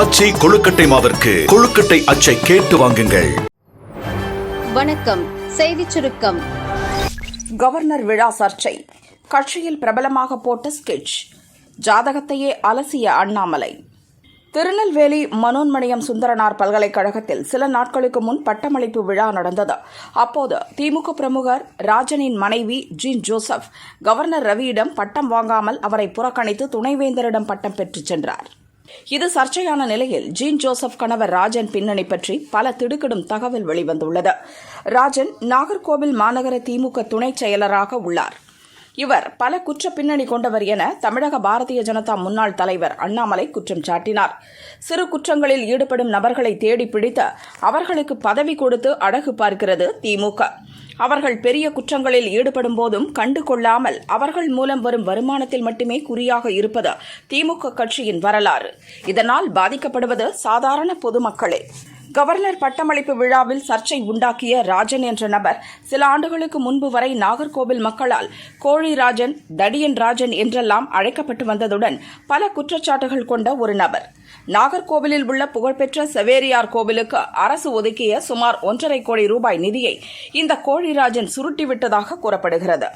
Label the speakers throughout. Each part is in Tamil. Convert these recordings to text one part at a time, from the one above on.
Speaker 1: ஆச்சி கொழுக்கட்டை மாவிற்கு கொழுக்கட்டை அச்சை கேட்டு வாங்குங்கள்.
Speaker 2: வணக்கம். செய்திச் சுருக்கம்.
Speaker 3: கவர்னர் விழா சர்ச்சை. கட்சியில் பிரபலமாக போட்ட ஸ்கெட்ச். ஜாதகத்தையே அலசிய அண்ணாமலை. திருநெல்வேலி மனோன்மணியம் சுந்தரனார் பல்கலைக்கழகத்தில் சில நாட்களுக்கு முன் பட்டமளிப்பு விழா நடந்தது. அப்போது திமுக பிரமுகர் ராஜனின் மனைவி ஜீன் ஜோசப் கவர்னர் ரவியிடம் பட்டம் வாங்காமல் அவரை புறக்கணித்து துணைவேந்தரிடம் பட்டம் பெற்றுச் சென்றார். இது சர்ச்சையான நிலையில் ஜீன் ஜோசப் கணவர் ராஜன் பின்னணி பற்றி பல திடுக்கிடும் தகவல் வெளிவந்துள்ளது. ராஜன் நாகர்கோவில் மாநகர திமுக துணைச் செயலராக உள்ளார். இவர் பல குற்ற பின்னணி கொண்டவர் என தமிழக பாரதிய ஜனதா முன்னாள் தலைவர் அண்ணாமலை குற்றம் சாட்டினார். சிறு குற்றங்களில் ஈடுபடும் நபர்களை தேடி பிடித்து அவர்களுக்கு பதவி கொடுத்து அழகு பார்க்கிறது திமுக. அவர்கள் பெரிய குற்றங்களில் ஈடுபடும் போதும் கண்டு கொள்ளாமல் அவர்கள் மூலம் வரும் வருமானத்தில் மட்டுமே குறியாக இருப்பது திமுக கட்சியின் வரலாறு. இதனால் பாதிக்கப்படுவது சாதாரண பொதுமக்களே. கவர்னர் பட்டமளிப்பு விழாவில் சர்ச்சை உண்டாக்கிய ராஜன் என்ற நபர் சில ஆண்டுகளுக்கு முன்பு வரை நாகர்கோவில் மக்களால் கோழி ராஜன், தடியன் ராஜன் என்றெல்லாம் அழைக்கப்பட்டு வந்ததுடன் பல குற்றச்சாட்டுகள் கொண்ட ஒரு நபர். நாகர்கோவிலில் உள்ள புகழ்பெற்ற செவேரியார் கோவிலுக்கு அரசு ஒதுக்கிய சுமார் 1.5 கோடி ரூபாய் நிதியை இந்த கோழிராஜன் சுருட்டிவிட்டதாக கூறப்படுகிறது.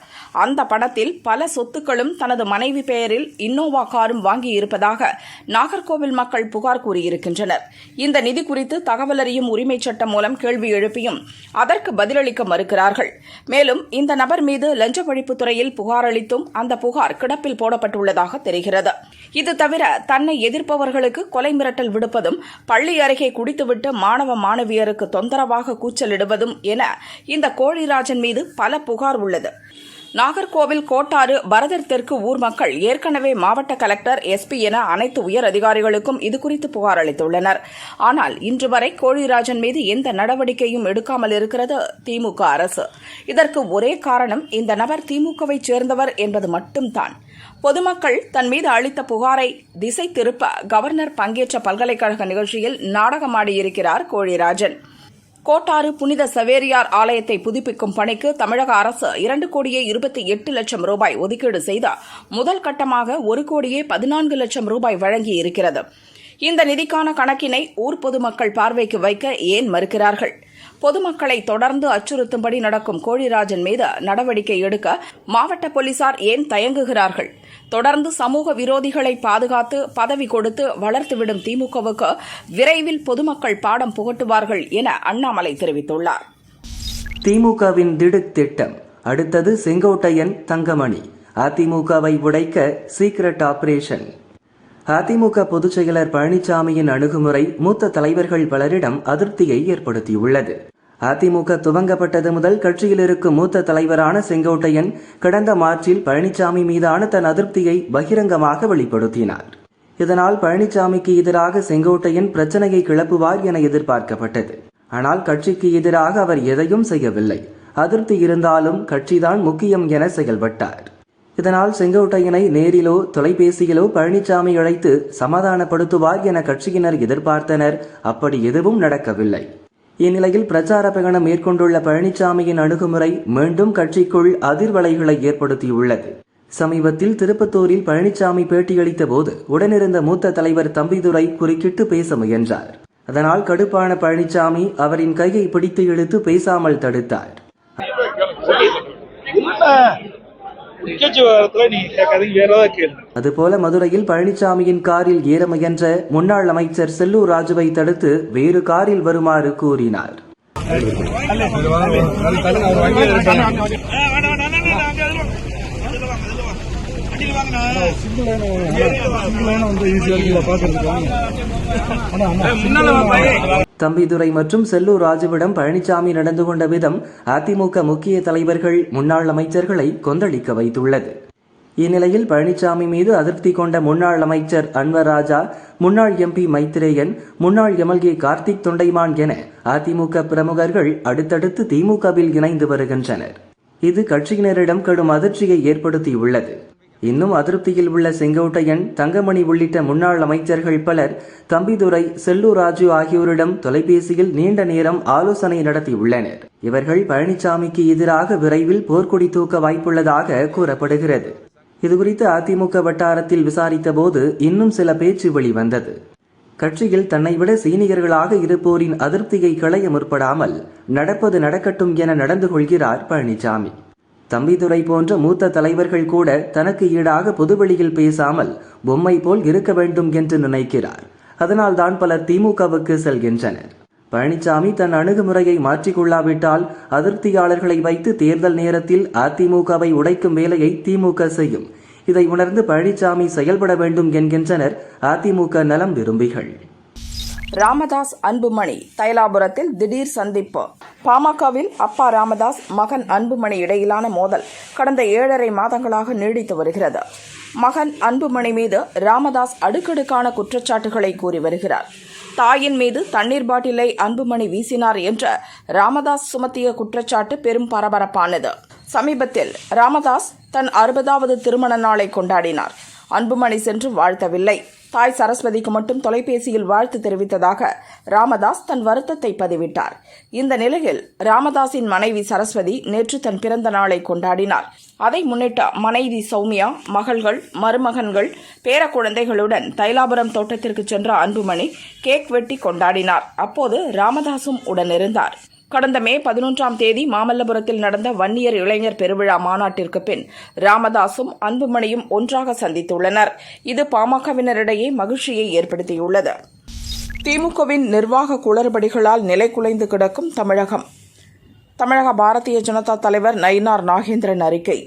Speaker 3: அந்த பணத்தில் பல சொத்துக்களும் தனது மனைவி பெயரில் இன்னோவா காரும் வாங்கியிருப்பதாக நாகர்கோவில் மக்கள் புகார் கூறியிருக்கின்றனர். இந்த நிதி குறித்து தகவல் அறியும் உரிமைச் சட்டம் மூலம் கேள்வி எழுப்பியும் அதற்கு பதிலளிக்க மறுக்கிறார்கள். மேலும் இந்த நபர் மீது லஞ்ச ஒழிப்புத்துறையில் புகார் அளித்தும் அந்த புகார் கிடப்பில் போடப்பட்டுள்ளதாக தெரிகிறது. இது தவிர தன்னை எதிர்ப்பவர்களுக்கு கொலை மிரட்டல் விடுப்பதும், பள்ளி அருகே குடித்துவிட்டு மாணவ மாணவியருக்கு தொந்தரவாக கூச்சலிடுவதும் என இந்த கோழிராஜன் மீது பல புகார் உள்ளது. நாகர்கோவில் கோட்டாறு பரதர் தெற்கு ஊர் மக்கள் ஏற்கனவே மாவட்ட கலெக்டர், எஸ்பி என அனைத்து உயர் அதிகாரிகளுக்கும் இதுகுறித்து புகார் அளித்துள்ளனர். ஆனால் இன்று வரை கோழிராஜன் மீது எந்த நடவடிக்கையும் எடுக்காமல் இருக்கிறது திமுக அரசு. இதற்கு ஒரே காரணம் இந்த நபர் திமுகவை சேர்ந்தவர் என்பது மட்டும்தான். பொதுமக்கள் தன் மீது அளித்த புகாரை திசை திருப்ப கவர்னர் பங்கேற்ற பல்கலைக்கழக நிகழ்ச்சியில் நாடகமாடியிருக்கிறார் கோழிராஜன். கோட்டாறு புனித சவேரியார் ஆலயத்தை புதுப்பிக்கும் பணிக்கு தமிழக அரசு 2,28 லட்சம் ரூபாய் ஒதுக்கீடு செய்த முதல் கட்டமாக 1,14 லட்சம் ரூபாய் வழங்கியிருக்கிறது. இந்த நிதிக்கான கணக்கினை ஊர் பொதுமக்கள் பார்வைக்கு வைக்க ஏன் மறுக்கிறார்கள்? பொதுமக்களை தொடர்ந்து அச்சுறுத்தும்படி நடக்கும் கோழிராஜன் மீது நடவடிக்கை எடுக்க மாவட்ட போலீசார் ஏன் தயங்குகிறார்கள்? தொடர்ந்து சமூக விரோதிகளை பாதுகாத்து பதவி கொடுத்து வளர்த்துவிடும் திமுகவுக்கு விரைவில் பொதுமக்கள் பாடம் புகட்டுவார்கள் என அண்ணாமலை தெரிவித்துள்ளார்.
Speaker 4: திமுகவின் திடுக் திட்டம். அடுத்தது செங்கோட்டையன், தங்கமணி. அதிமுகவை உடைக்க சீக்ரெட் ஆபரேஷன். அதிமுக பொதுச் செயலர் பழனிசாமியின் அணுகுமுறை மூத்த தலைவர்கள் பலரிடம் அதிருப்தியை ஏற்படுத்தியுள்ளது. அதிமுக துவங்கப்பட்டது முதல் கட்சியில் இருக்கும் மூத்த தலைவரான செங்கோட்டையன் கடந்த மார்ச்சில் பழனிசாமி மீதான தன் அதிருப்தியை பகிரங்கமாக வெளிப்படுத்தினார். இதனால் பழனிசாமிக்கு எதிராக செங்கோட்டையன் பிரச்சனையை கிளப்புவார் என எதிர்பார்க்கப்பட்டது. ஆனால் கட்சிக்கு எதிராக அவர் எதையும் செய்யவில்லை. அதிருப்தி இருந்தாலும் கட்சிதான் முக்கியம் என செயல்பட்டார். இதனால் செங்கோட்டையனை நேரிலோ தொலைபேசியிலோ பழனிசாமி அழைத்து சமாதானப்படுத்துவார் என கட்சியினர் எதிர்பார்த்தனர். அப்படி எதுவும் நடக்கவில்லை. இந்நிலையில் பிரச்சார பயணம் மேற்கொண்டுள்ள பழனிசாமியின் அணுகுமுறை மீண்டும் கட்சிக்குள் அதிர்வலைகளை ஏற்படுத்தியுள்ளது. சமீபத்தில் திருப்பத்தூரில் பழனிசாமி பேட்டியளித்த போது உடனிருந்த மூத்த தலைவர் தம்பிதுரை குறுக்கிட்டு பேச முயன்றார். அதனால் கடுப்பான பழனிசாமி அவரின் கையை பிடித்து இழுத்து பேசாமல் தடுத்தார். அதுபோல மதுரையில் பழனிசாமியின் காரில் ஏற முயன்ற முன்னாள் அமைச்சர் செல்லூர் ராஜுவை தடுத்து வேறு காரில் வருமாறு கூறினார். தம்பிதுரை மற்றும் செல்லூர் ராஜுவிடம் பழனிசாமி நடந்து கொண்ட விதம் அதிமுக முக்கிய தலைவர்கள், முன்னாள் அமைச்சர்களை கொந்தளிக்க வைத்துள்ளது. இந்நிலையில் பழனிசாமி மீது அதிருப்தி கொண்ட முன்னாள் அமைச்சர் அன்வர் ராஜா, முன்னாள் எம்பி மைத்ரேயன், முன்னாள் எம்எல்ஏ கார்த்திக் தொண்டைமான் என அதிமுக பிரமுகர்கள் அடுத்தடுத்து திமுகவில் இணைந்து வருகின்றனர். இது கட்சியினரிடம் கடும் அதிர்ச்சியை ஏற்படுத்தியுள்ளது. இன்னும் அதிருப்தியில் உள்ள செங்கோட்டையன், தங்கமணி உள்ளிட்ட முன்னாள் அமைச்சர்கள் பலர் தம்பிதுரை, செல்லூர் ராஜு ஆகியோரிடம் தொலைபேசியில் நீண்ட நேரம் ஆலோசனை நடத்தியுள்ளனர். இவர்கள் பழனிசாமிக்கு எதிராக விரைவில் போர்க்கொடி தூக்க வாய்ப்புள்ளதாக கூறப்படுகிறது. இதுகுறித்து அதிமுக வட்டாரத்தில் விசாரித்த போது இன்னும் சில பேச்சு வெளிவந்தது. கட்சியில் தன்னை விட சீனியர்களாக இருப்போரின் அதிருப்தியை களைய முற்படாமல் நடப்பது நடக்கட்டும் என நடந்து கொள்கிறார் பழனிசாமி. தம்பிதுரை போன்ற மூத்த தலைவர்கள் கூட தனக்கு ஈடாக பொதுவெளியில் பேசாமல் பொம்மை போல் இருக்க வேண்டும் என்று நினைக்கிறார். அதனால்தான் பலர் திமுகவுக்கு செல்கின்றனர். பழனிசாமி தன் அணுகுமுறையை மாற்றிக்கொள்ளாவிட்டால் அதிருப்தியாளர்களை வைத்து தேர்தல் நேரத்தில் அதிமுகவை உடைக்கும் வேலையை திமுக செய்யும். இதை உணர்ந்து பழனிசாமி செயல்பட வேண்டும் என்கின்றனர் அதிமுக நலம் விரும்பிகள்.
Speaker 3: ராமதாஸ் அன்புமணி தைலாபுரத்தில் திடீர் சந்திப்பு. பாமகவில் அப்பா ராமதாஸ் மகன் அன்புமணி இடையிலான மோதல் கடந்த 7.5 மாதங்களாக நீடித்து வருகிறது. மகன் அன்புமணி மீது ராமதாஸ் அடுக்கடுக்கான குற்றச்சாட்டுகளை கூறி வருகிறார். தாயின் மீது தண்ணீர் பாட்டிலை அன்புமணி வீசினார் என்ற ராமதாஸ் சுமத்திய குற்றச்சாட்டு பெரும் பரபரப்பானது. சமீபத்தில் ராமதாஸ் தன் 60வது திருமண நாளை கொண்டாடினார். அன்புமணி சென்று வாழ்த்தவில்லை. தாய் சரஸ்வதிக்கு மட்டும் தொலைபேசியில் வாழ்த்து தெரிவித்ததாக ராமதாஸ் தன் வருத்தத்தை பதிவிட்டார். இந்த நிலையில் ராமதாஸின் மனைவி சரஸ்வதி நேற்று தன் பிறந்த நாளை கொண்டாடினார். அதை முன்னிட்டு மனைவி சௌமியா, மகள்கள், மருமகன்கள், பேரக்குழந்தைகளுடன் தைலாபுரம் தோட்டத்திற்கு சென்ற அன்புமணி கேக் வெட்டி கொண்டாடினார். அப்போது ராமதாசும் உடனிருந்தார். கடந்த மே 11ஆம் தேதி மாமல்லபுரத்தில் நடந்த வன்னியர் இளைஞர் பெருவிழா மாநாட்டிற்கு பின் ராமதாசும் அன்புமணியும் ஒன்றாக சந்தித்துள்ளனர். இது பாமகவினரிடையே மகிழ்ச்சியை ஏற்படுத்தியுள்ளது. திமுகவின் நிர்வாக குளறுபடிகளால் நிலைகுலைந்து கிடக்கும் தமிழகம். தமிழக பாரதிய ஜனதா தலைவர் நயினார் நாகேந்திரன் அறிக்கை.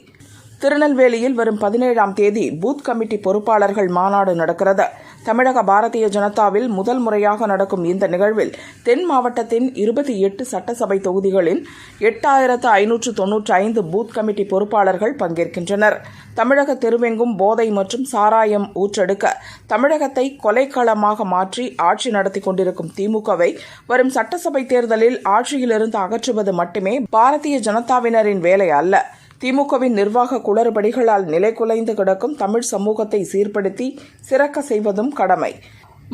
Speaker 3: திருநெல்வேலியில் வரும் 17ஆம் தேதி பூத் கமிட்டி பொறுப்பாளர்கள் மாநாடு நடக்கிறது. தமிழக பாரதிய ஜனதாவில் முதல் முறையாக நடக்கும் இந்த நிகழ்வில் தென் மாவட்டத்தின் 28 சட்டசபை தொகுதிகளின் 8595 பூத் கமிட்டி பொறுப்பாளர்கள் பங்கேற்கின்றனர். தமிழக தெருவெங்கும் போதை மற்றும் சாராயம் ஊற்றெடுக்க தமிழகத்தை கொலைக்களமாக மாற்றி ஆட்சி நடத்தி கொண்டிருக்கும் திமுகவை வரும் சட்டசபை தேர்தலில் ஆட்சியிலிருந்து அகற்றுவது மட்டுமே பாரதிய ஜனதாவினரின் வேலை அல்ல. திமுகவின் நிர்வாக குளறுபடிகளால் நிலைகுலைந்து கிடக்கும் தமிழ் சமூகத்தை சீர்படுத்தி சிறக்க செய்வதும் கடமை.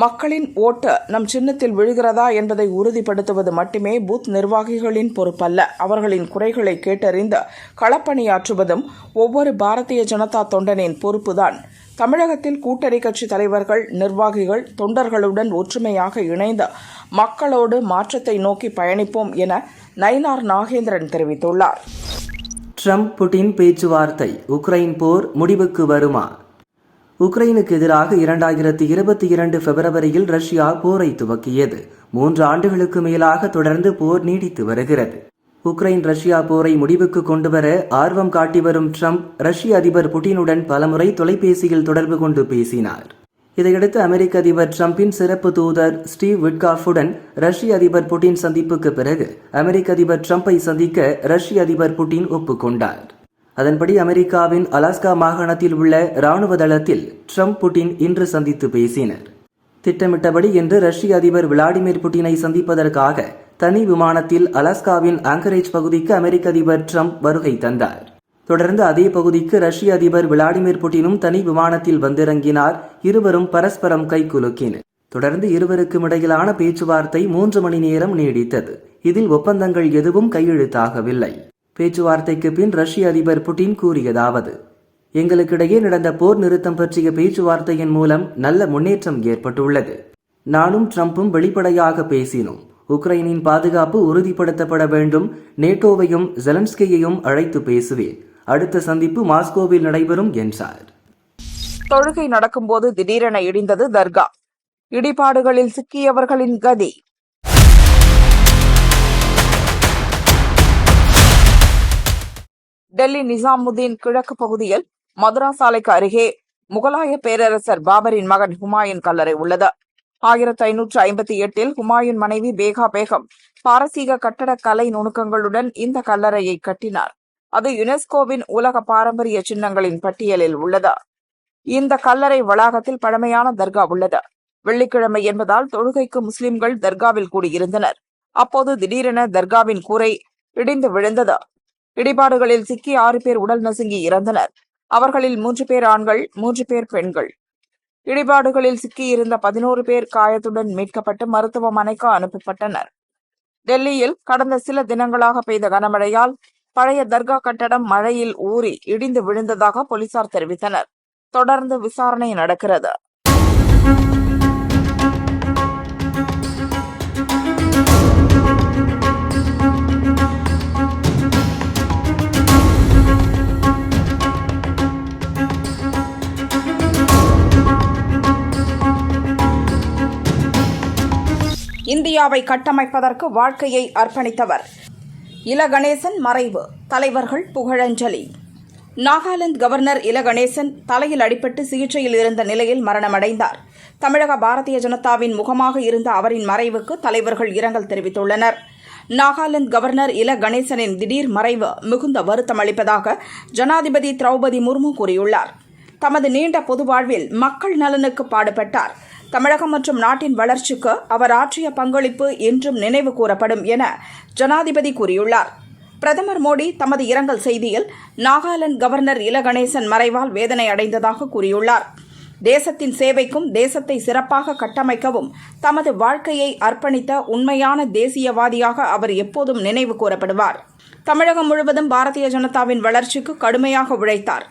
Speaker 3: மக்களின் ஓட்டு நம் சின்னத்தில் விழுகிறதா என்பதை உறுதிப்படுத்துவது மட்டுமே பூத் நிர்வாகிகளின் பொறுப்பல்ல. அவர்களின் குறைகளை கேட்டறிந்து களப்பணியாற்றுவதும் ஒவ்வொரு பாரதிய ஜனதா தொண்டனின் பொறுப்புதான். தமிழகத்தில் கூட்டணி கட்சி தலைவர்கள், நிர்வாகிகள், தொண்டர்களுடன் ஒற்றுமையாக இணைந்து மக்களோடு மாற்றத்தை நோக்கி பயணிப்போம் என நயினார் நாகேந்திரன் தெரிவித்துள்ளார்.
Speaker 4: ட்ரம்ப் புட்டின் பேச்சுவார்த்தை. உக்ரைன் போர் முடிவுக்கு வருமா? உக்ரைனுக்கு எதிராக 2022 பிப்ரவரியில் ரஷ்யா போரை துவக்கியது. 3 ஆண்டுகளுக்கு மேலாக தொடர்ந்து போர் நீடித்து வருகிறது. உக்ரைன் ரஷ்யா போரை முடிவுக்கு கொண்டுவர ஆர்வம் காட்டி வரும் ட்ரம்ப் ரஷ்ய அதிபர் புட்டினுடன் பலமுறை தொலைபேசியில் தொடர்பு கொண்டு பேசினார். இதையடுத்து அமெரிக்க அதிபர் டிரம்பின் சிறப்பு தூதர் ஸ்டீவ் விட்காஃபுடன் ரஷ்ய அதிபர் புட்டின் சந்திப்புக்கு பிறகு அமெரிக்க அதிபர் டிரம்பை சந்திக்க ரஷ்ய அதிபர் புட்டின் ஒப்புக்கொண்டார். அதன்படி அமெரிக்காவின் அலாஸ்கா மாகாணத்தில் உள்ள ராணுவ தளத்தில் ட்ரம்ப் புட்டின் இன்று சந்தித்து பேசினர். திட்டமிட்டபடி இன்று ரஷ்ய அதிபர் விளாடிமிர் புட்டினை சந்திப்பதற்காக தனி விமானத்தில் அலாஸ்காவின் ஆங்கரேஜ் பகுதிக்கு அமெரிக்க அதிபர் ட்ரம்ப் வருகை தந்தார். தொடர்ந்து அதே பகுதிக்கு ரஷ்ய அதிபர் விளாடிமிர் புட்டினும் தனி விமானத்தில் வந்திறங்கினார். இருவரும் பரஸ்பரம் கைகுலுக்கினர். தொடர்ந்து இருவருக்கும் இடையிலான பேச்சுவார்த்தை 3 மணி நேரம் நீடித்தது. இதில் ஒப்பந்தங்கள் எதுவும் கையெழுத்தாகவில்லை. பேச்சுவார்த்தைக்கு பின் ரஷ்ய அதிபர் புட்டின் கூறியதாவது: எங்களுக்கிடையே நடந்த போர் நிறுத்தம் பற்றிய பேச்சுவார்த்தையின் மூலம் நல்ல முன்னேற்றம் ஏற்பட்டுள்ளது. நானும் ட்ரம்பும் வெளிப்படையாக பேசினோம். உக்ரைனின் பாதுகாப்பு உறுதிப்படுத்தப்பட வேண்டும். நேட்டோவையும் ஜெலன்ஸ்கியையும் அழைத்து பேசுவேன். அடுத்த சந்திப்பு மாஸ்கோவில் நடைபெறும் என்றார்.
Speaker 3: தொழுகை நடக்கும்போது திடீரென இடிந்தது தர்கா. இடிபாடுகளில் சிக்கியவர்களின் கதி. டெல்லி நிசாமுதீன் கிழக்கு பகுதியில் மதுரா சாலைக்கு அருகே முகலாய பேரரசர் பாபரின் மகன் ஹுமாயூன் கல்லறை உள்ளது. 1558 ஹுமாயூன் மனைவி பேகா பேகம் பாரசீக கட்டடக் கலை நுணுக்கங்களுடன் இந்த கல்லறையை கட்டினார். அது யுனெஸ்கோவின் உலக பாரம்பரிய சின்னங்களின் பட்டியலில் உள்ளது. இந்த கல்லறை வளாகத்தில் பழமையான தர்கா உள்ளது. வெள்ளிக்கிழமை என்பதால் தொழுகைக்கு முஸ்லிம்கள் தர்காவில் கூடியிருந்தனர். அப்போது திடீரென தர்காவின் கூரை இடிந்து விழுந்தது. இடிபாடுகளில் சிக்கி 6 பேர் உடல் நசுங்கி இறந்தனர். அவர்களில் 3 பேர் ஆண்கள், 3 பேர் பெண்கள். இடிபாடுகளில் சிக்கியிருந்த 11 பேர் காயத்துடன் மீட்கப்பட்டு மருத்துவமனைக்கு அனுப்பப்பட்டனர். டெல்லியில் கடந்த சில தினங்களாக பெய்த கனமழையால் பழைய தர்கா கட்டடம் மழையில் ஊறி இடிந்து விழுந்ததாக போலீசார் தெரிவித்தனர். தொடர்ந்து விசாரணை நடக்கிறது. இந்தியாவை கட்டமைப்பதற்கு வாழ்க்கையை அர்ப்பணித்தவர். இல கணேசன் மறைவு, தலைவர்கள் புகழஞ்சலி. நாகாலாந்து கவர்னர் இல கணேசன் தலையில் அடிபட்டு சிகிச்சையில் இருந்த நிலையில் மரணமடைந்தார். தமிழக பாரதிய ஜனதாவின் முகமாக இருந்த அவரின் மறைவுக்கு தலைவர்கள் இரங்கல் தெரிவித்துள்ளனர். நாகாலாந்து கவர்னர் இல கணேசனின் திடீர் மறைவு மிகுந்த வருத்தம் அளிப்பதாக ஜனாதிபதி திரௌபதி முர்மு கூறியுள்ளார். தமது நீண்ட பொது வாழ்வில் மக்கள் நலனுக்கு பாடுபட்டார். தமிழகம் மற்றும் நாட்டின் வளர்ச்சிக்கு அவர் ஆற்றிய பங்களிப்பு என்றும் நினைவு கூறப்படும் என ஜனாதிபதி கூறியுள்ளார். பிரதமர் மோடி தமது இரங்கல் செய்தியில் நாகாலாந்து கவர்னர் இல கணேசன் மறைவால் வேதனை அடைந்ததாக கூறியுள்ளார். தேசத்தின் சேவைக்கும் தேசத்தை சிறப்பாக கட்டமைக்கவும் தமது வாழ்க்கையை அர்ப்பணித்த உண்மையான தேசியவாதியாக அவர் எப்போதும் நினைவு கூறப்படுவார். தமிழகம் முழுவதும் பாரதிய ஜனதாவின் வளர்ச்சிக்கு கடுமையாக உழைத்தார்.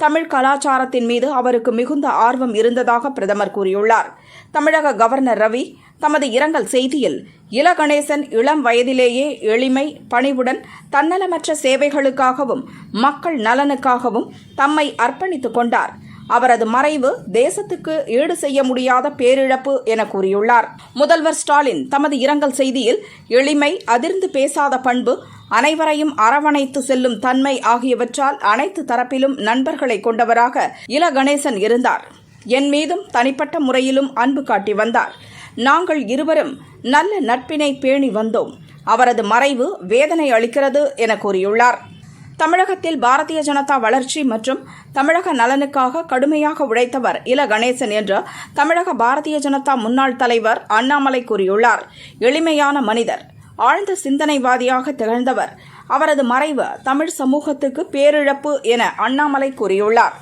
Speaker 3: தமிழ் கலாச்சாரத்தின் மீது அவருக்கு மிகுந்த ஆர்வம் இருந்ததாக பிரதமர் கூறியுள்ளார். தமிழக கவர்னர் ரவி தமது இரங்கல் செய்தியில் இல கணேசன் இளம் வயதிலேயே எளிமை, பணிவுடன் தன்னலமற்ற சேவைகளுக்காகவும் மக்கள் நலனுக்காகவும் தம்மை அர்ப்பணித்துக் கொண்டார். அவரது மறைவு தேசத்துக்கு ஈடு செய்ய முடியாத பேரிழப்பு என கூறியுள்ளார். முதல்வர் ஸ்டாலின் தமது இரங்கல் செய்தியில் எளிமை, அதிர்ந்து பேசாத பண்பு, அனைவரையும் அரவணைத்து செல்லும் தன்மை ஆகியவற்றால் அனைத்து தரப்பிலும் நண்பர்களை கொண்டவராக இல கணேசன் இருந்தார். என் மீதும் தனிப்பட்ட முறையிலும் அன்பு காட்டி வந்தார். நாங்கள் இருவரும் நல்ல நட்பினை பேணி வந்தோம். அவரது மறைவு வேதனை அளிக்கிறது என கூறியுள்ளார். தமிழகத்தில் பாரதிய ஜனதா வளர்ச்சி மற்றும் தமிழக நலனுக்காக கடுமையாக உழைத்தவர் இல கணேசன் என்று தமிழக பாரதிய ஜனதா முன்னாள் தலைவர் அண்ணாமலை கூறியுள்ளார். எளிமையான மனிதர், ஆழ்ந்த சிந்தனைவாதியாக திகழ்ந்தவர். அவரது மறைவு தமிழ் சமூகத்துக்கு பேரிழப்பு என அண்ணாமலை கூறியுள்ளார்.